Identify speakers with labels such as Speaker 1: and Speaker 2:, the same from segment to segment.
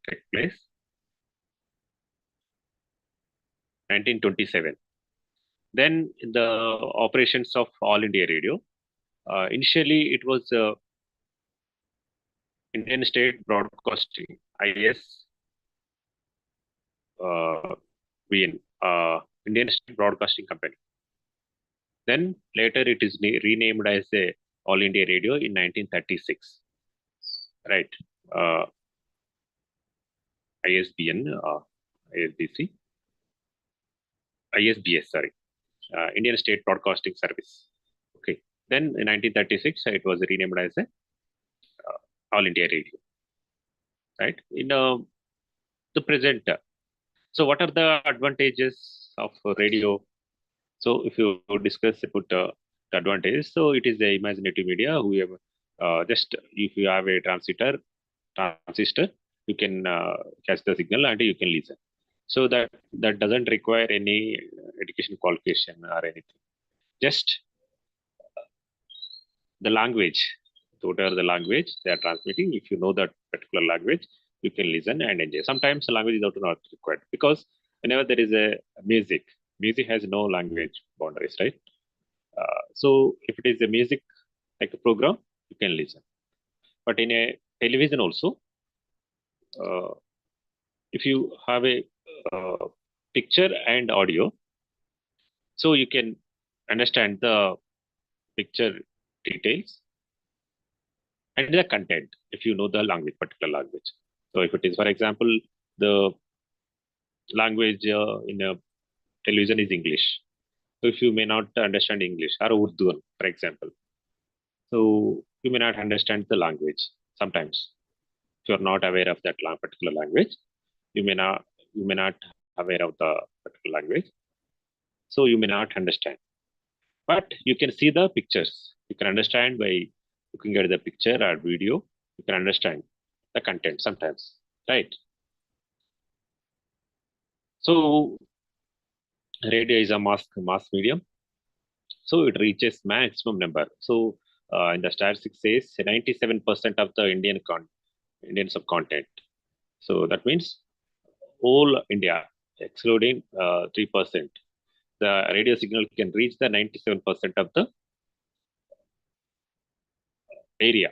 Speaker 1: took place 1927. Then the operations of All India Radio. Initially, it was Indian State Broadcasting (IS) VN, Indian State Broadcasting Company. Then later it is renamed as a All India Radio in 1936. Right. ISBN, ISBC, ISBS, sorry. Indian State Broadcasting Service. Okay. Then in 1936, it was renamed as a All India Radio. Right. In the present. So what are the advantages of radio? So if you discuss about the advantages, so it is the imaginative media. We have just if you have a transistor, you can catch the signal and you can listen. So that doesn't require any education qualification or anything. Just the language, whatever the language they are transmitting. If you know that particular language, you can listen and enjoy. Sometimes the language is also not required because whenever there is a music has no language boundaries, right? So if it is a music like a program, you can listen. But in a television also, if you have a picture and audio, so you can understand the picture details and the content if you know the language, particular language. So if it is, for example, the language in a television is English. So if you may not understand English or Urdu, for example, so you may not understand the language sometimes. If you are not aware of that particular language, you may not aware of the particular language. So you may not understand. But you can see the pictures. You can understand by looking at the picture or video. You can understand the content sometimes, right? So radio is a mass medium. So it reaches maximum number. So in the statistics says 97% of the Indian subcontinent. So that means whole India, excluding 3%. The radio signal can reach the 97% of the area.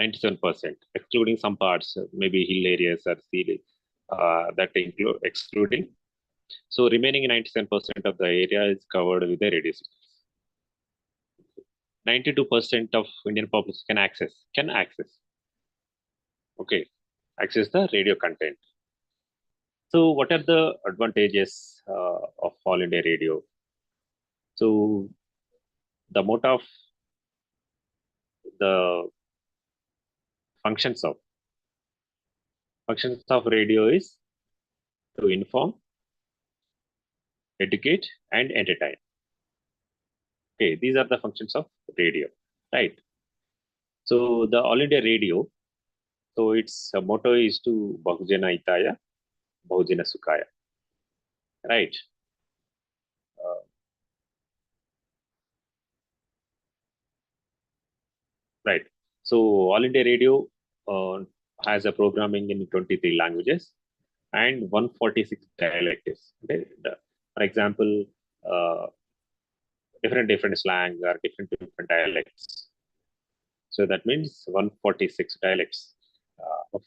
Speaker 1: 97%, excluding some parts, maybe hill areas or sea that include excluding. So remaining 97% of the area is covered with the radio signals. 92% of Indian population can access. Okay, access the radio content. So what are the advantages of All India Radio? So the mode of the functions of radio is to inform, educate, and entertain. Okay, these are the functions of radio, right? So the All India Radio, so its motto is to Bahujana Itaya, Bahujana Sukhaya, right? Right. So All India Radio has a programming in 23 languages and 146 dialects. Okay? For example, different slang or different dialects. So that means 146 dialects of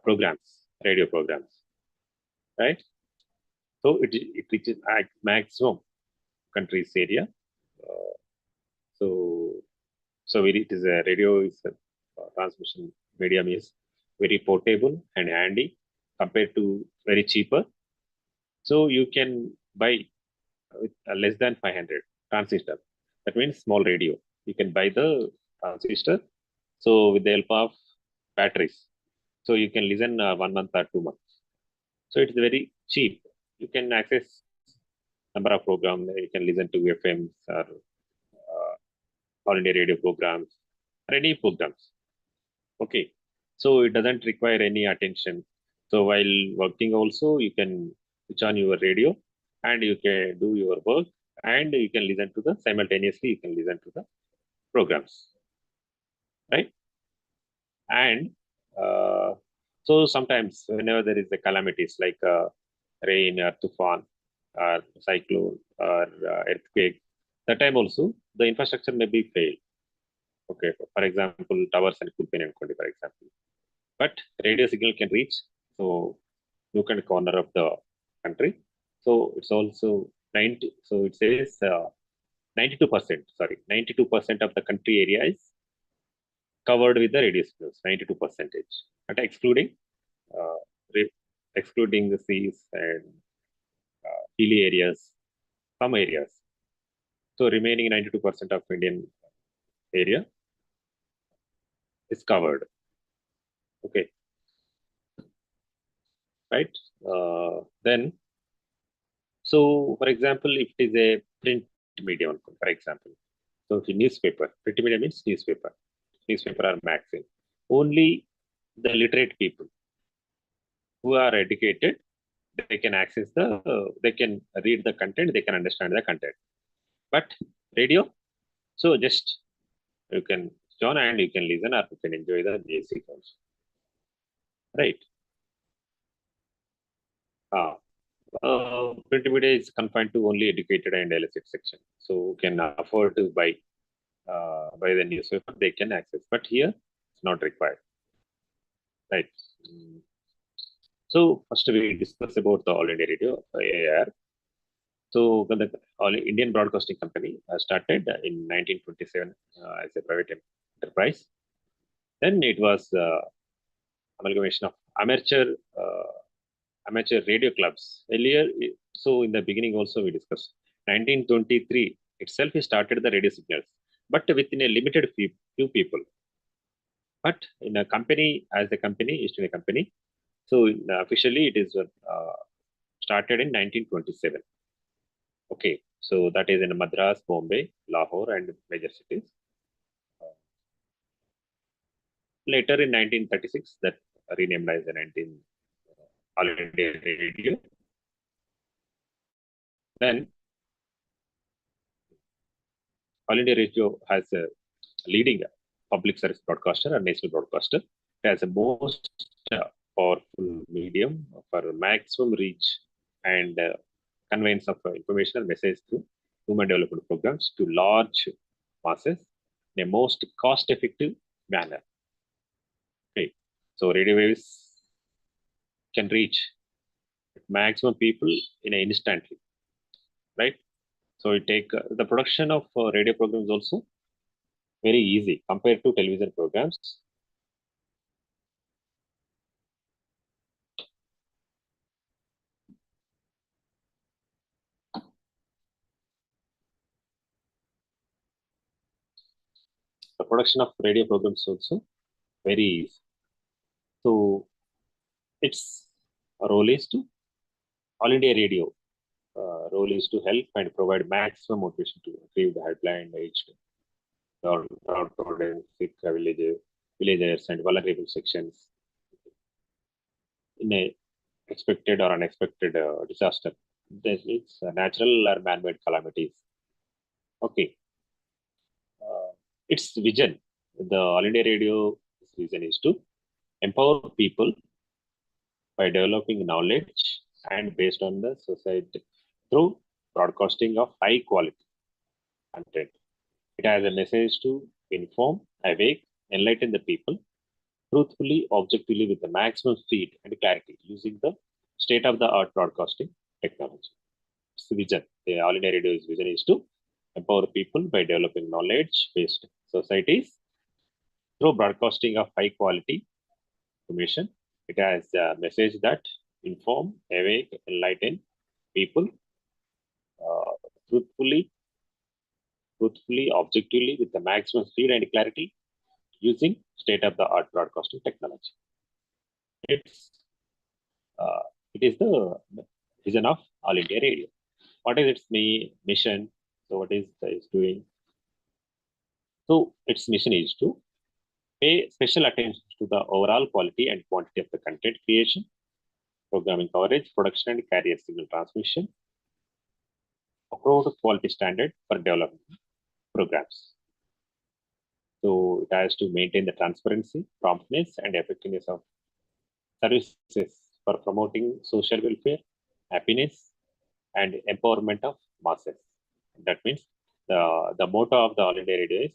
Speaker 1: programs, radio programs, right? So it reaches maximum countries area. So it is a radio is a transmission medium is very portable and handy compared to very cheaper. So you can buy with less than 500 transistor. That means small radio. You can buy the transistor. So with the help of batteries, so you can listen 1 month or 2 months. So it's very cheap. You can access number of programs. You can listen to FMs or All India radio programs or any programs. Okay. So it doesn't require any attention. So while working also, you can switch on your radio and you can do your work and you can listen to the simultaneously, you can listen to the programs, right? And So sometimes whenever there is a calamities like rain or tufan or cyclone or earthquake, that time also the infrastructure may be failed. Okay, for example, towers and Kulpin and Kondi, for example. But radio signal can reach so nook and corner of the country. So it's also 90. So it says 92%. Sorry, 92% of the country area is covered with the radio signals. 92 percentage, and uh, excluding the seas and hilly areas, some areas. So remaining 92% of Indian area is covered. Okay, right? Then, so for example, if it is a print medium, for example, so if newspaper, print media means newspaper or magazine. Only the literate people who are educated, they can access they can read the content, they can understand the content. But radio, so just you can join and you can listen or you can enjoy the music also, right? Ah, print media is confined to only educated and illicit section, so can afford to buy the newspaper, they can access. But here, it's not required, right? So first we discuss about the All India Radio AIR. So the All Indian Broadcasting Company started in 1927 as a private enterprise. Then it was amalgamation of amateur radio clubs. Earlier, so in the beginning also we discussed 1923 itself he started the radio signals, but within a limited few people. But in a company, as a company, is in a company. So officially it is started in 1927. Okay, so that is in Madras, Bombay, Lahore, and major cities. Later in 1936, that renamed as the 19 All India Radio. Then All India Radio has a leading public service broadcaster or national broadcaster. It has the most powerful medium for maximum reach and conveyance of information and message through human development programs to large masses in a most cost-effective manner. Okay, so radio waves can reach maximum people in an instantly, right? So it take the production of radio programs also very easy compared to television programs. The production of radio programs also very easy. So its role is to All India Radio role is to help and provide maximum motivation to achieve the headline aged downtrodden sick villagers and vulnerable sections in a expected or unexpected disaster. It's natural or man-made calamities. Okay, its vision, the All India Radio vision is to empower people by developing knowledge and based on the society through broadcasting of high quality content. It has a message to inform, awake, enlighten the people truthfully, objectively with the maximum speed and clarity using the state-of-the-art broadcasting technology. It's the vision. The All India Radio's vision is to empower people by developing knowledge-based societies through broadcasting of high quality information. It has a message that inform, awake, enlighten people uh, truthfully, objectively with the maximum speed and clarity using state-of-the-art broadcasting technology. It's uh, it is the vision of All India Radio. What is its mission? So what is it's doing? So its mission is to pay special attention to the overall quality and quantity of the content creation, programming coverage, production and carrier signal transmission, approved quality standard for development programs. So it has to maintain the transparency, promptness, and effectiveness of services for promoting social welfare, happiness, and empowerment of masses. That means the motto of the All India Radio is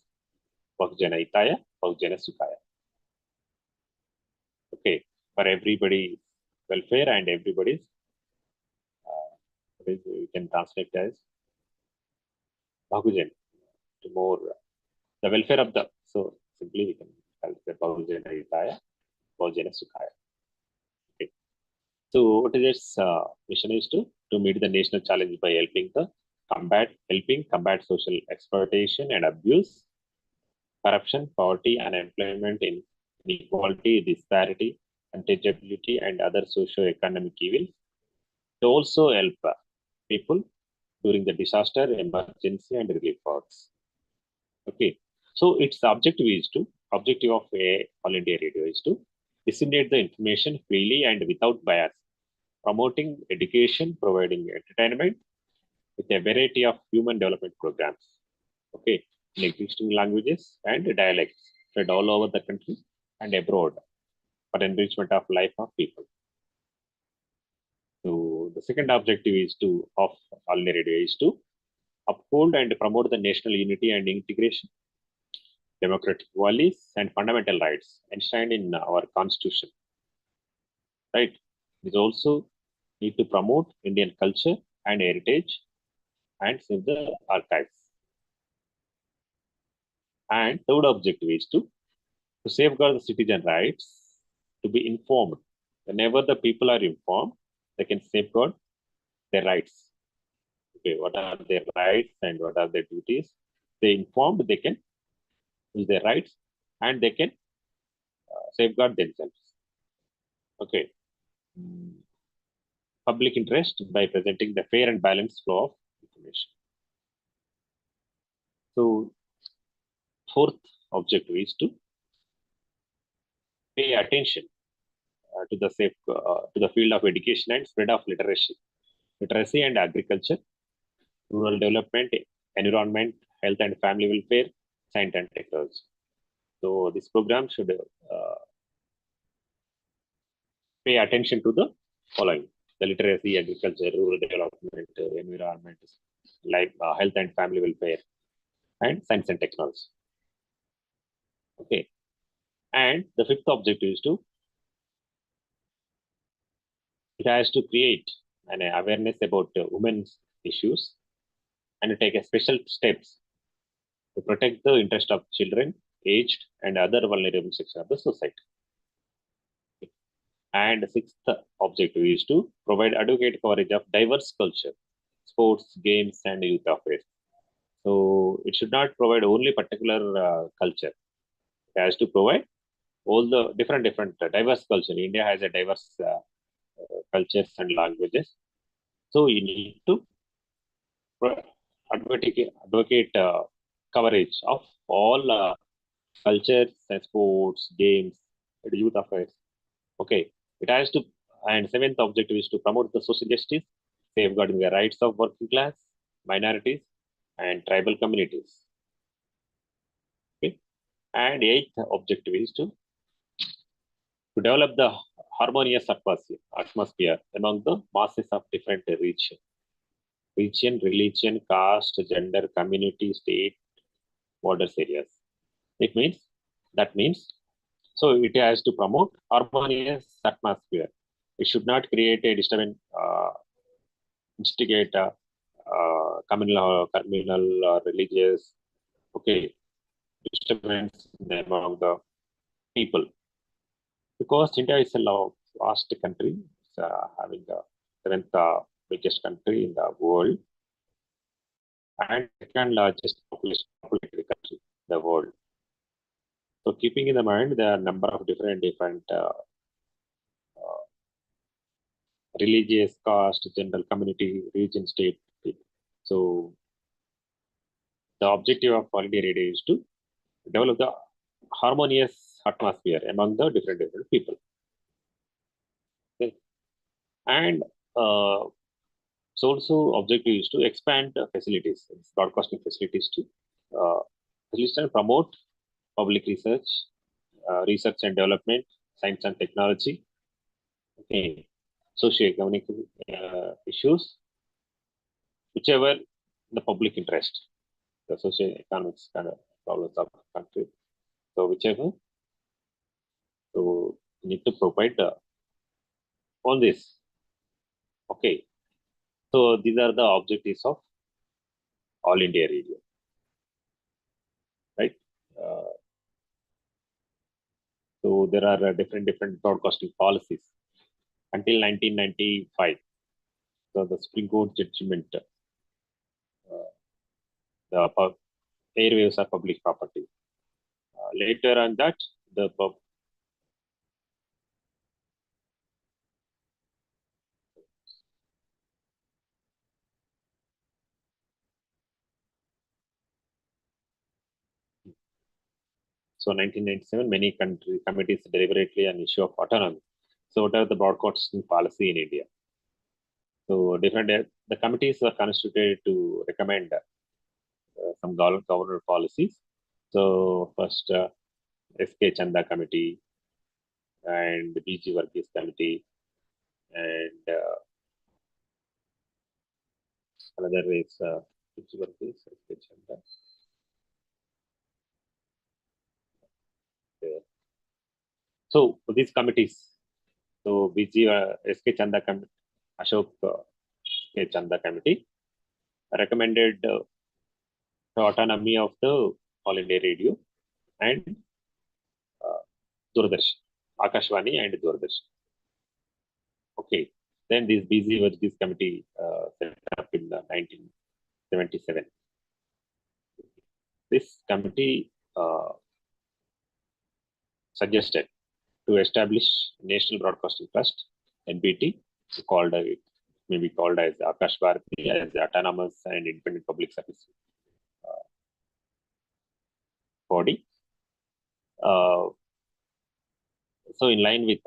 Speaker 1: Bahujana Hitaya, Bahujana Sukhaya. Okay, for everybody's welfare and everybody's, we can translate as Bahujan, to more the welfare of the. So simply we can calculate Bahujana Hitaya, Bahujana Sukhaya. Okay. So what is its mission is to meet the national challenge by helping combat social exploitation and abuse, corruption, poverty, unemployment, inequality, disparity, untouchability, and other socio-economic evils. To also help people during the disaster, emergency, and relief works. Okay, so its objective of All India Radio is to disseminate the information freely and without bias, promoting education, providing entertainment with a variety of human development programs. Okay, in existing languages and dialects spread all over the country and abroad for enrichment of life of people. So the second objective of All India Radio is to uphold and promote the national unity and integration, democratic values, and fundamental rights enshrined in our constitution. Right? It also need to promote Indian culture and heritage and save the archives. And third objective is to safeguard the citizen rights to be informed. Whenever the people are informed, they can safeguard their rights. Okay, what are their rights and what are their duties? They informed, they can use their rights and they can safeguard themselves. Okay. Public interest by presenting the fair and balanced flow of information. So, fourth objective is to pay attention to the field of education and spread of literacy and agriculture, rural development, environment, health and family welfare, science and technology. So this program should pay attention to the following: the literacy, agriculture, rural development, environment, life, health and family welfare, and science and technology. Okay. And the fifth objective is it has to create an awareness about women's issues and to take a special steps to protect the interest of children, aged, and other vulnerable sections of the society. And the sixth objective is to provide adequate coverage of diverse culture, sports, games, and youth affairs. So it should not provide only particular culture. It has to provide all the different diverse culture. India has a diverse cultures and languages. So you need to advocate coverage of all cultures and sports, games, and youth affairs. Okay, it has to, and seventh objective is to promote the social justice, safeguarding the rights of working class, minorities, and tribal communities. Okay, and eighth objective is to develop the harmonious atmosphere among the masses of different region, religion, caste, gender, community, state, borders areas. That means, so it has to promote harmonious atmosphere. It should not create a disturbance, instigate communal or religious, okay, disturbance among the people. Because India is a vast country, it's having the seventh biggest country in the world and second largest populated country in the world. So keeping in the mind, there are a number of different religious, caste, general community, region, state. So the objective of All India Radio is to develop the harmonious atmosphere among the different people. Okay. And so also objective is to expand the facilities, broadcasting facilities to and promote public research and development, science and technology, Okay, socio-economic issues, whichever the public interest, the socio-economic kind of problems of the country. So whichever, so you need to provide on this. Okay, so these are the objectives of All India Radio, right? Uh, so there are different broadcasting policies until 1995. So the Supreme Court judgment, the airwaves are public property. Later on that, the so 1997, many country committees deliberated an issue of autonomy. So what are the broadcasting policy in India? So different the committees were constituted to recommend some government policies. So first, S.K. Chanda Committee and the B.G. Varghese Committee and another is B.G. Varghese, S.K. Chanda. So these committees, so B.G. S.K. Chanda Committee, Ashok S.K. Chanda Committee recommended the autonomy of the All India Radio and Doordarshan, Akashvani and Doordarshan. Okay, then this B.G. Varghese Committee set up in 1977. This committee suggested to establish National Broadcasting Trust (NBT), called it may be called as Akash Bharati, as the autonomous and independent public service body. So in line with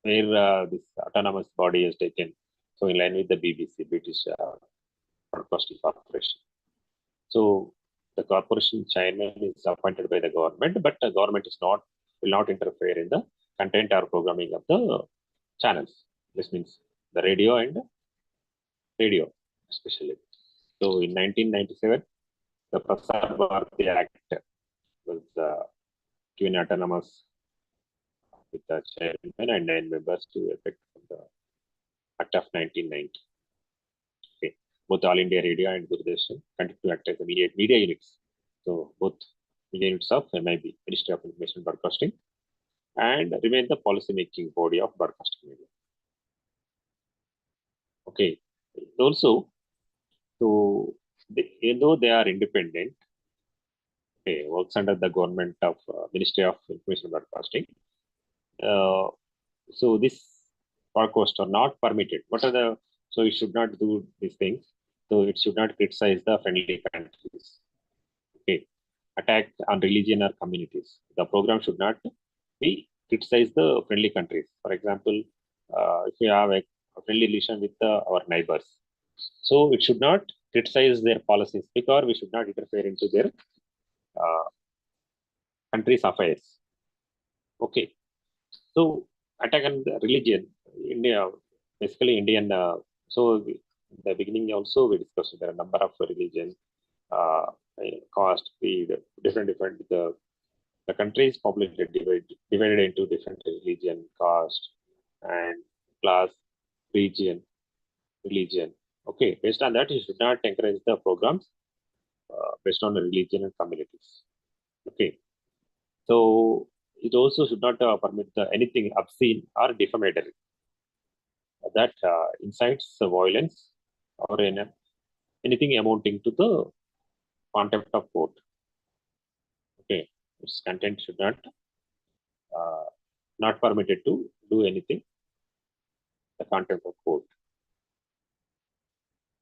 Speaker 1: where this autonomous body is taken, so in line with the BBC, British Broadcasting Corporation. So the corporation chairman is appointed by the government, but the government will not interfere in the content or programming of the channels. This means the radio especially. So in 1997, the Prasar Bharati Act was given autonomous with the chairman and 9 members to effect from the Act of 1990. Okay. Both All India Radio and Doordarshan continue to act as immediate media units. So both media units of MIB, Ministry of Information and Broadcasting, and remain the policy-making body of broadcasting media. Okay. Also, so though they are independent, okay, works under the government of Ministry of Information and Broadcasting. So this broadcast are not permitted. What are the so it should not do these things. So it should not criticize the friendly countries. Okay, attack on religion or communities. The program should not be criticize the friendly countries. For example, if you have a friendly relation with our neighbors, so it should not criticize their policies because we should not interfere into their country's affairs. Okay, so attack on the religion, India, basically Indian. So in the beginning also we discussed there are a number of religion, uh, caste, creed, different. The country is populated divided into different religion, caste, and class, region, religion. Okay, based on that, you should not encourage the programs based on the religion and communities. Okay, so it also should not permit anything obscene or defamatory that incites violence or anything amounting to the contempt of court. Okay, its content should uh, not permitted to do anything the contempt of court.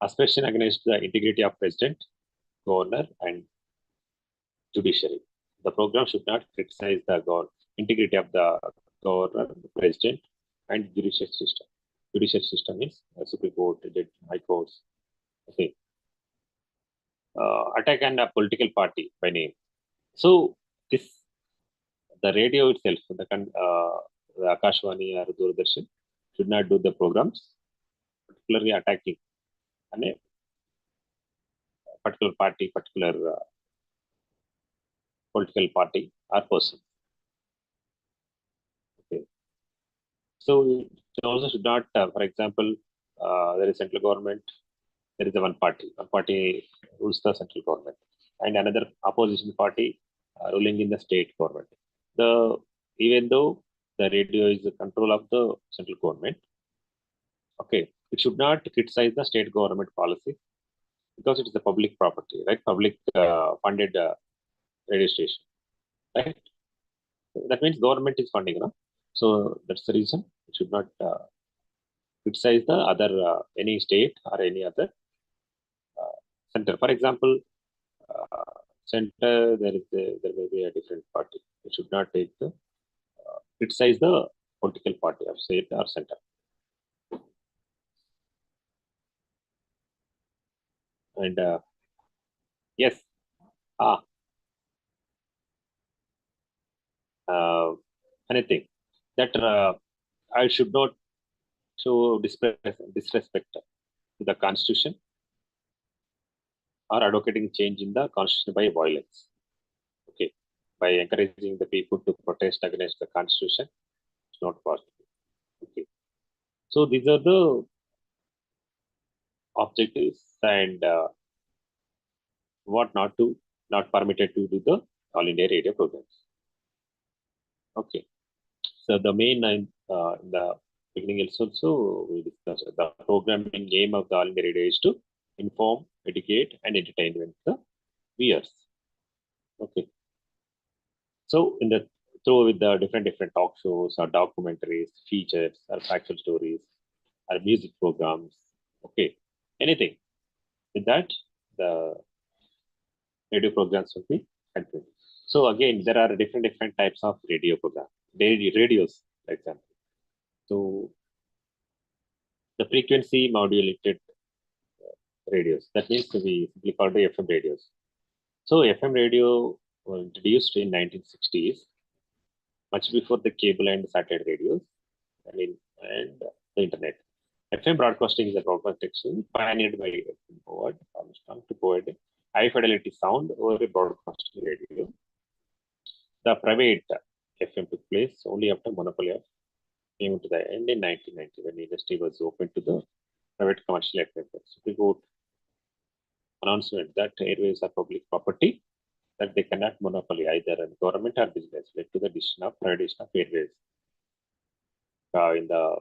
Speaker 1: Aspersion against the integrity of president, governor, and judiciary. The program should not criticize the integrity of the governor, president, and judicial system. Judicial system means Supreme Court, High Courts. Okay. Attack on a political party by name. So the radio itself, the Akashvani or Doordarshan, should not do the programs, particularly attacking a particular party, particular political party or person. Okay. So it also should not, for example, there is central government, there is a one party rules the central government, and another opposition party ruling in the state government. Even though the radio is the control of the central government, okay, it should not criticize the state government policy because it is a public property, right? Public funded radio station, right? That means government is funding, no? So that's the reason it should not criticize the other any state or any other center. For example, center there may be a different party. It should not take the criticize the political party of state or center. And yes, ah, anything that I should not show disrespect to the constitution or advocating change in the constitution by violence. Okay, by encouraging the people to protest against the constitution, it's not possible. Okay, so these are the objectives and what not permitted to do the all India radio programs. Okay, so the main in the beginning also we discussed the programming aim of the all India radio is to inform, educate, and entertain the viewers. Okay, so in the through with the different talk shows or documentaries, features, or factual stories, or music programs. Okay, anything with that the radio programs will be helpful. So again, there are different types of radio programs, radios, for example. So the frequency modulated radios. That means we simply call it FM radios. So FM radio was introduced in 1960s, much before the cable and satellite radios. And the internet. FM broadcasting is a broadcasting pioneered by Howard Armstrong to provide high fidelity sound over a broadcasting radio. The private FM took place only after monopoly of came to the end in 1990 when the industry was open to the private commercial FM. Supreme Court announcement that airways are public property, that they cannot monopoly either in government or business, led to the decision of privatization of airways. In the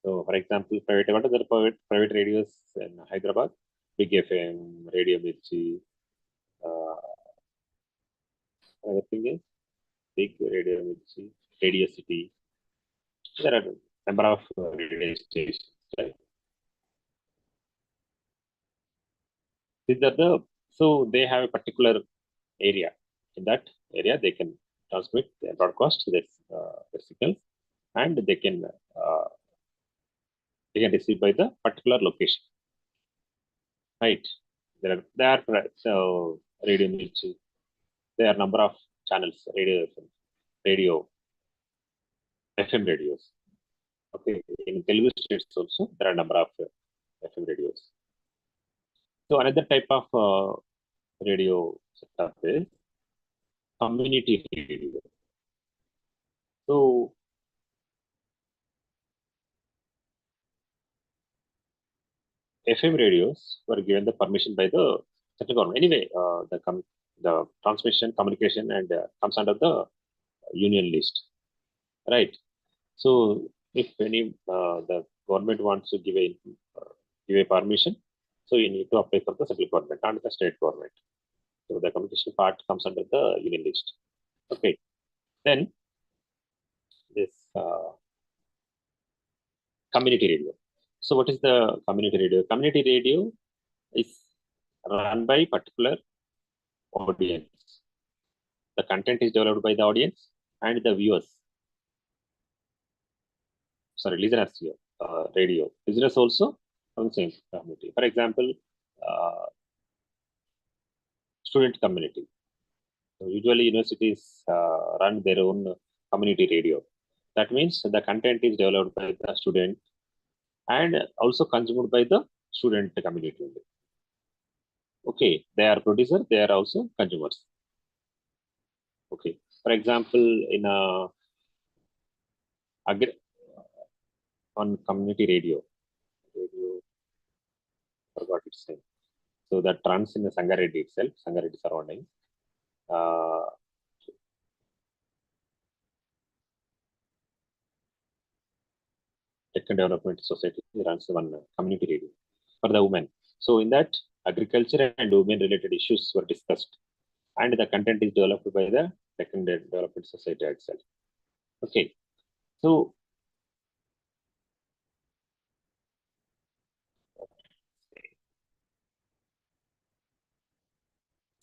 Speaker 1: So, for example, what are the private radios in Hyderabad? Big FM, Radio Mirchi, other thing is Big Radio Mirchi, Radio City. There are a number of radio stations, right? So they have a particular area. In that area, they can transmit and broadcast their signals, and they can receive by the particular location. Right. There are so Radio Mirchi. There are number of channels, radio, FM radios. Okay, in Telugu states also there are a number of FM radios. So another type of radio setup is community radio. So FM radios were given the permission by the central government. Anyway, the transmission, communication, and comes under the union list, right? So if any the government wants to give a permission, so you need to apply for the central government, not the state government. So the communication part comes under the union list. Okay, then this community radio. So what is the community radio? Community radio is run by particular audience. The content is developed by the audience and the viewers. Sorry, listeners here. Radio listeners also from the same community. For example, student community. So usually universities run their own community radio. That means the content is developed by the student and also consumed by the student community. Okay, they are producer, they are also consumers. Okay, for example, in a on community radio, forgot its name. So that runs in the Sangareddy itself, Sangareddy surrounding. Deccan Development Society runs one community radio for the women. So in that, agriculture and women related issues were discussed, and the content is developed by the Deccan Development Society itself. Okay, so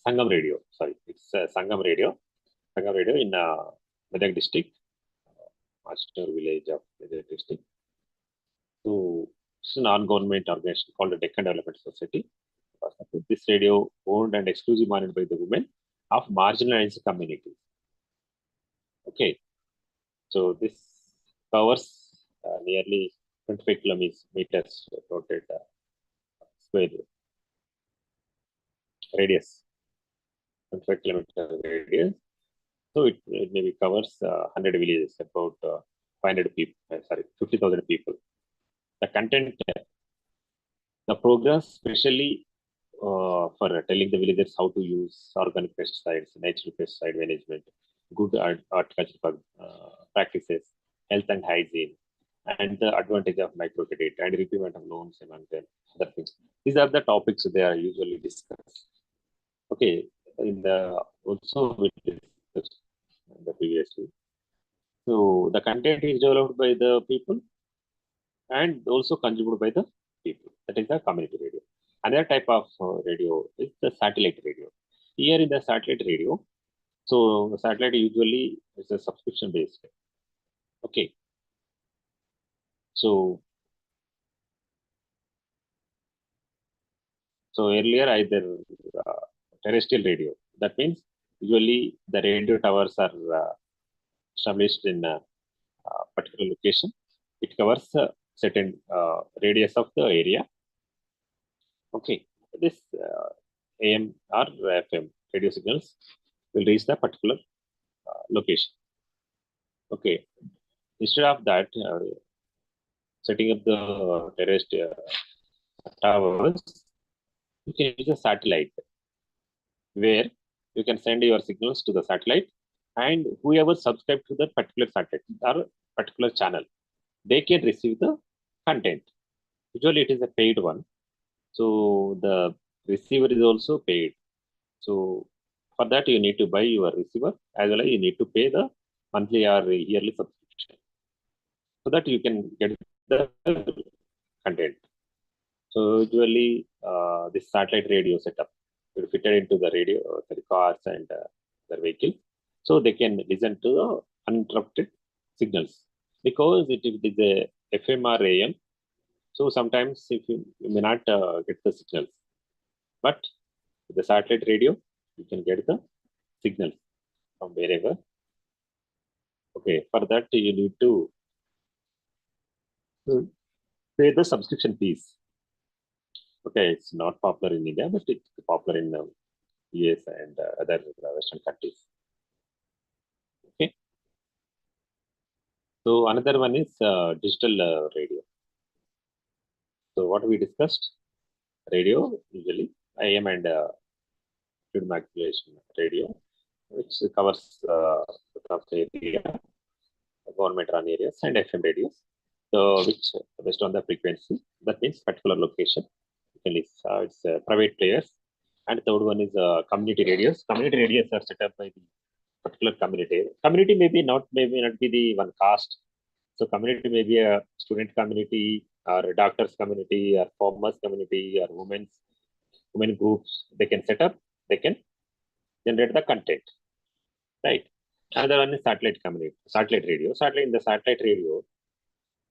Speaker 1: Sangam Radio, sorry, it's Sangam Radio in Medak district, Master village of Medak district. So it's a non-government organization called the Deccan Development Society. This radio owned and exclusively managed by the women of marginalized communities. Okay, so this covers nearly 25 kilometers rotated square radius, 25 kilometer radius. So it maybe covers 100 villages, about 500 people, 50,000 people. The content, the programs, especially for telling the villagers how to use organic pesticides, natural pesticide management, good horticultural practices, health and hygiene, and the advantage of microcredit and repayment of loans among them, other things. These are the topics they are usually discussed. Okay, in the also we discussed the previously. So the content is developed by the people and also consumed by the people. That is the community radio. Another type of radio is the satellite radio. Here in the satellite radio, so the satellite usually is a subscription based. Okay. So earlier either terrestrial radio. That means usually the radio towers are established in a particular location. It covers a certain radius of the area. Okay, this AM or FM radio signals will reach the particular location. Okay, instead of that, setting up the terrestrial towers, you can use a satellite where you can send your signals to the satellite, and whoever subscribe to that particular satellite or particular channel, they can receive the content. Usually it is a paid one. So the receiver is also paid. So for that you need to buy your receiver, as well as you need to pay the monthly or yearly subscription, so that you can get the content. So usually this satellite radio setup will fitted into the radio, the cars and the vehicle, so they can listen to the uninterrupted signals. Because it is a FM or AM, so sometimes if you may not get the signals, but with the satellite radio, you can get the signals from wherever. Okay, for that you need to pay the subscription fees. Okay, it's not popular in India, but it's popular in US and other Western countries. Okay, so another one is digital radio. So what we discussed, radio usually AM and fluid manipulation radio, which covers the area, government run areas, and FM radios. So which based on the frequency, that means particular location. You can listen. It's private players. And third one is community radios. Community radios are set up by the particular community. Community may not be the one caste. So community may be a student community or a doctors community or farmers community or women groups. They can set up. They can generate the content. Right. Another one is satellite community, satellite radio. In the satellite radio,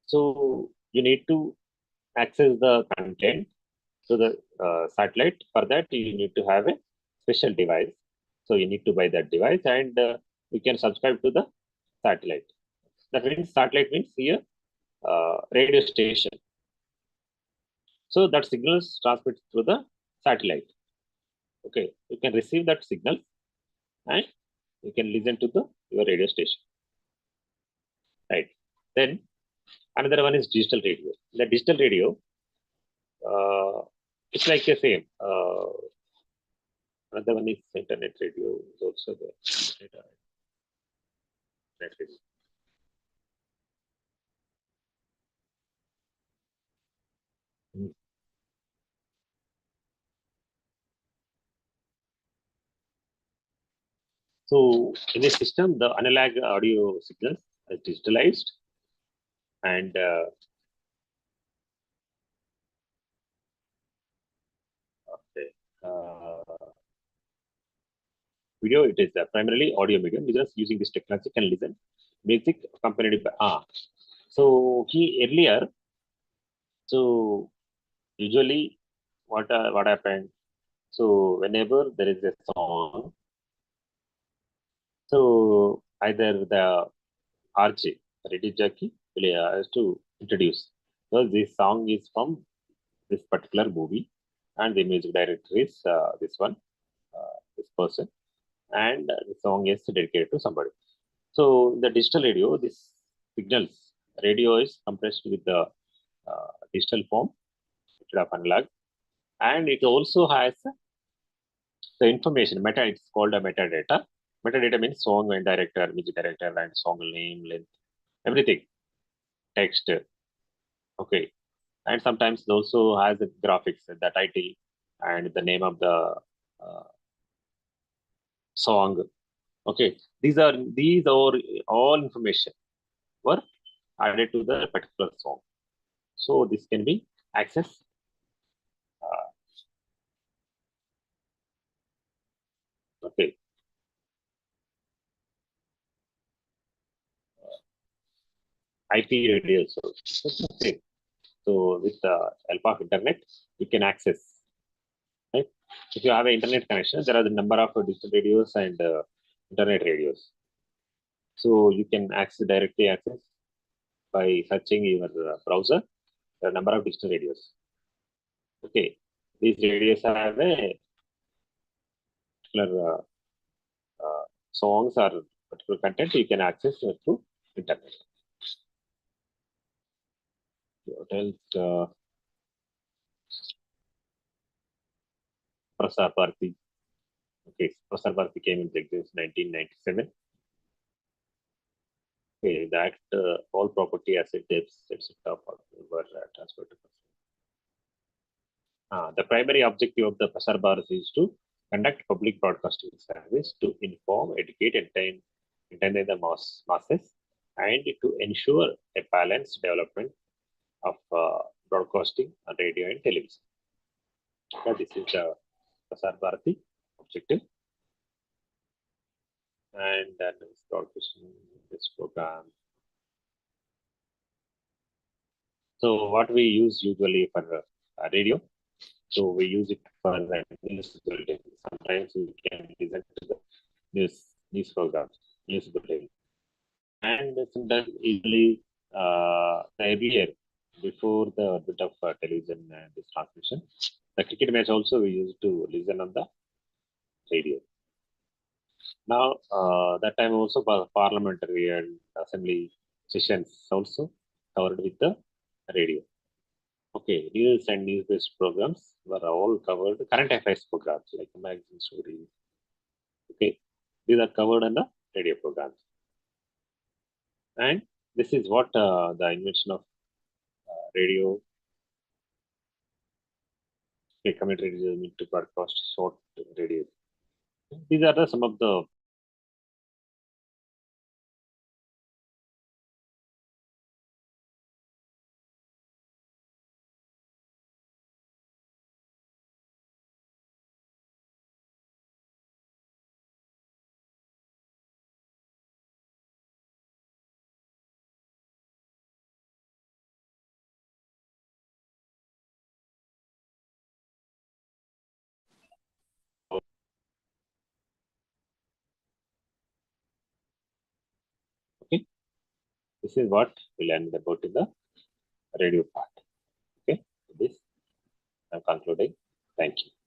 Speaker 1: so you need to access the content to the satellite. For that, you need to have a special device. So you need to buy that device, and you can subscribe to the satellite. That means satellite means here radio station. So that signals transmit through the satellite. Okay, you can receive that signal and you can listen to your radio station. Right. Then another one is digital radio. The digital radio, it's like the same. Another one is internet radio. Is also there. Internet radio. Mm. So in this system, the analog audio signals are digitalized, and okay, video, it is primarily audio medium. Because using this technology can listen music accompanied by So he earlier, so usually what happened? So whenever there is a song, so either the RJ, radio jockey, has to introduce. Because this song is from this particular movie, and the music director is this one, this person, and the song is dedicated to somebody. So the digital radio, this signals radio is compressed with the digital form instead of analog, and it also has the information meta. It's called a metadata. Metadata means song and director, music director, and song name, length, everything, text. Okay, and sometimes it also has the graphics, the title, and the name of the uh, song. Okay, these are all information were added to the particular song. So this can be accessed. Okay, IP radio. So that's the same. So with the help of internet, you can access. Right? If you have an internet connection, there are the number of digital radios and internet radios. So you can directly access by searching your browser the number of digital radios. Okay, these radios have a particular songs or particular content you can access through internet. What else? Prasar Bharati. Okay, Prasar Bharati came into existence 1997. Okay, that all property asset debts, etc. were transferred to the primary objective of the Prasar Bharati is to conduct public broadcasting service to inform, educate, entertain the masses, and to ensure a balanced development of broadcasting on radio and television. So this is the Prasar Bharati objective, and then broadcasting this program. So what we use usually for radio, so we use it for news bulletin. Sometimes we can listen to the news programs, news bulletin, and sometimes easily earlier before the advent of television and this transmission, the cricket match also we used to listen on the radio. Now that time also parliamentary and assembly sessions also covered with the radio. Okay, news and news-based programs were all covered. Current affairs programs like magazine stories. Okay, these are covered in the radio programs. And this is what the invention of radio. Okay, community radio need to broadcast short radio. These are some of the This is what we learned about in the radio part. Okay, with this I'm concluding. Thank you.